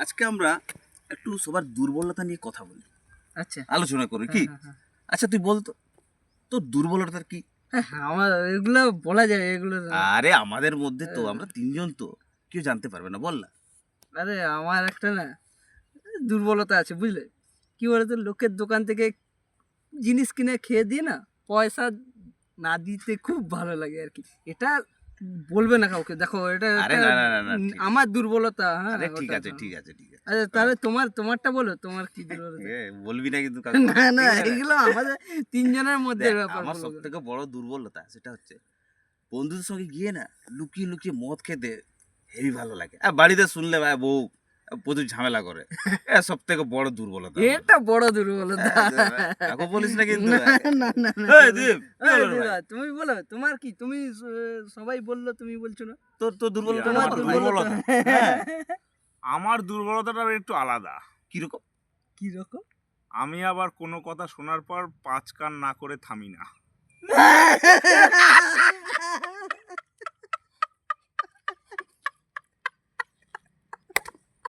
আজকে আমরা একটু সবার দুর্বলতা নিয়ে কথা বলি, আচ্ছা। আলোচনা করি কি? আচ্ছা তুই বল তো, তোর দুর্বলতার কি? আমার এগুলো বলা যায় এগুলো। আরে আমাদের মধ্যে তো আমরা তিনজন, তো কেউ জানতে পারবে না, বল না। আরে আমার একটা না দুর্বলতা আছে বুঝলে, কি বলতো, লোকের দোকান থেকে জিনিস কিনে খেয়ে দিয়ে না পয়সা না দিতে খুব ভালো লাগে আর কি। এটা বলবে না কাউকে, দেখো এটা আরে একটা না না না না, ঠিক আছে। আমার দুর্বলতা। হ্যাঁ আরে ঠিক ওটা আছে তো। ঠিক আছে ঠিক আছে। আচ্ছা তাহলে তোমারটা বলো, তোমার কি দুর্বলতা? বলবি না কিন্তু কাকু, না না, ঠিক আছে? এগুলো আমাদের তিনজনের মধ্যে দেখ, ব্যাপার। আমার সব থেকে বড় দুর্বলতা সেটা হচ্ছে বন্ধুদের সঙ্গে গিয়ে না লুকিয়ে লুকিয়ে মদ খেতে হেভি ভালো লাগে। আর বাড়িতে শুনলে ভাই বউ প্রচুর ঝামেলা করে, সব থেকে বড় দুর্বলতা আমার। এটা বড় দুর্বলতা। কাকু বলিস না কিন্তু। না না না না, এই দীপ, কি এই হলো রে ভাই? দিদা, তুমি বলো তোমার কি, তুমি সবাই বললো তুমি বলছো না তোর তোর দুর্বলতা তোমার বল। দুর্বলতা। হ্যাঁ, আমার দুর্বলতাটা একটু আলাদা। কিরকম? কি রকম? আমি আবার কোনো কথা শোনার পর পাঁচ কান না করে থামি না।